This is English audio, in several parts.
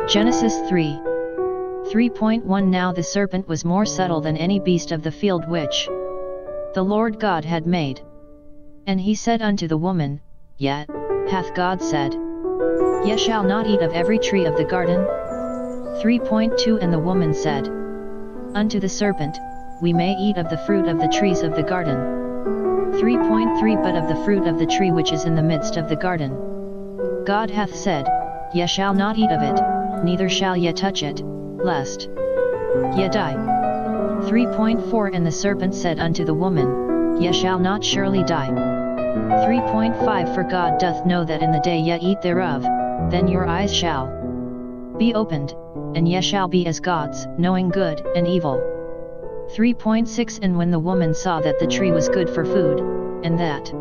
Genesis 3. 3.1 Now the serpent was more subtle than any beast of the field which the Lord God had made. And he said unto the woman, Yet hath God said, Ye shall not eat of every tree of the garden? 3.2 And the woman said unto the serpent, We may eat of the fruit of the trees of the garden. 3.3 But of the fruit of the tree which is in the midst of the garden, God hath said, Ye shall not eat of it, neither shall ye touch it, lest ye die. 3.4 And the serpent said unto the woman, Ye shall not surely die. 3.5 For God doth know that in the day ye eat thereof, then your eyes shall be opened, and ye shall be as gods, knowing good and evil. 3.6 And when the woman saw that the tree was good for food, and that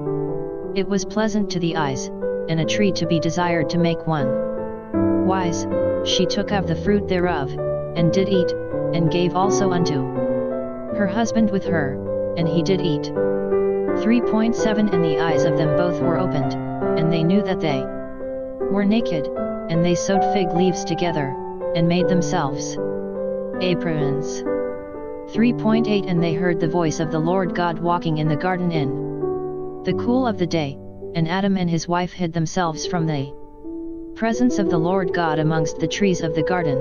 it was pleasant to the eyes, and a tree to be desired to make one wise, she took of the fruit thereof, and did eat, and gave also unto her husband with her, and he did eat. 3.7 And the eyes of them both were opened, and they knew that they were naked, and they sewed fig leaves together, and made themselves aprons. 3.8 And they heard the voice of the Lord God walking in the garden in the cool of the day, and Adam and his wife hid themselves from the presence of the Lord God amongst the trees of the garden.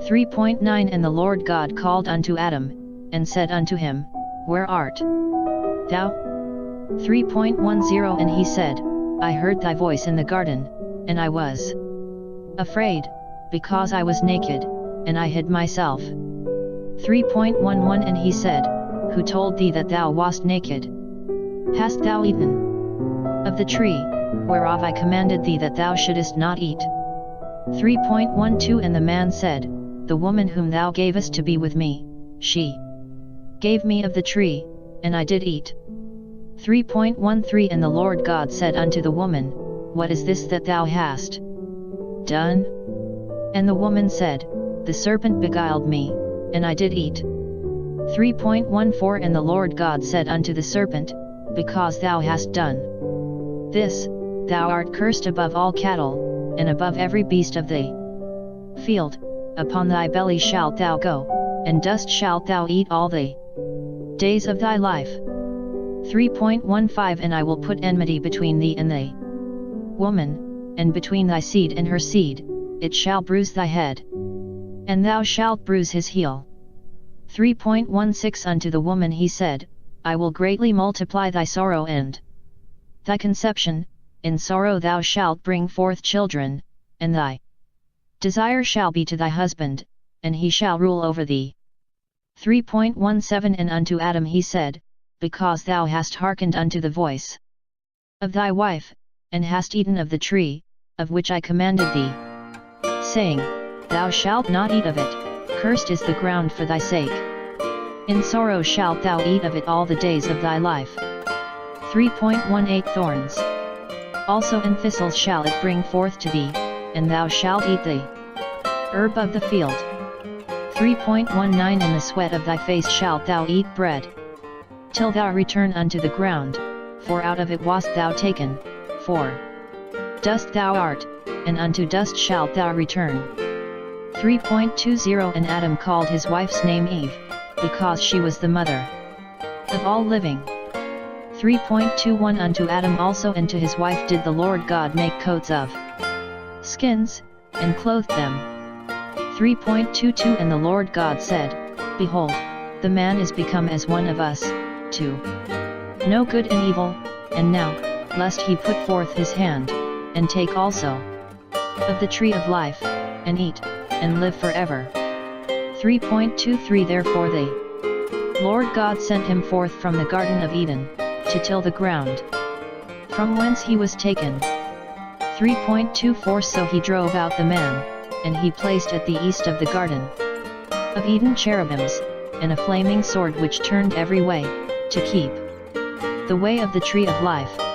3.9 And the Lord God called unto Adam, and said unto him, Where art thou? 3.10 And he said, I heard thy voice in the garden, and I was afraid, because I was naked, and I hid myself. 3.11 And he said, Who told thee that thou wast naked? Hast thou eaten of the tree, whereof I commanded thee that thou shouldest not eat? 3.12 And the man said, The woman whom thou gavest to be with me, she gave me of the tree, and I did eat. 3.13 And the Lord God said unto the woman, What is this that thou hast done? And the woman said, The serpent beguiled me, and I did eat. 3.14 And the Lord God said unto the serpent, Because thou hast done this, thou art cursed above all cattle, and above every beast of the field. Upon thy belly shalt thou go, and dust shalt thou eat all the days of thy life. 3.15 And I will put enmity between thee and the woman, and between thy seed and her seed, it shall bruise thy head, and thou shalt bruise his heel. 3.16 Unto the woman he said, I will greatly multiply thy sorrow and thy conception, in sorrow thou shalt bring forth children, and thy desire shall be to thy husband, and he shall rule over thee. 3.17 And unto Adam he said, Because thou hast hearkened unto the voice of thy wife, and hast eaten of the tree, of which I commanded thee, saying, Thou shalt not eat of it, cursed is the ground for thy sake. In sorrow shalt thou eat of it all the days of thy life. 3.18 Thorns also and thistles shall it bring forth to thee, and thou shalt eat the herb of the field. 3.19 In the sweat of thy face shalt thou eat bread, till thou return unto the ground, for out of it wast thou taken, for dust thou art, and unto dust shalt thou return. 3.20 And Adam called his wife's name Eve, because she was the mother of all living. 3.21 Unto Adam also and to his wife did the Lord God make coats of skins, and clothed them. 3.22 And the Lord God said, Behold, the man is become as one of us, to know good and evil, and now, lest he put forth his hand, and take also of the tree of life, and eat, and live forever. 3.23 Therefore the Lord God sent him forth from the Garden of Eden, to till the ground, from whence he was taken. 3.24 So he drove out the man, and he placed at the east of the Garden of Eden cherubims, and a flaming sword which turned every way, to keep the way of the tree of life.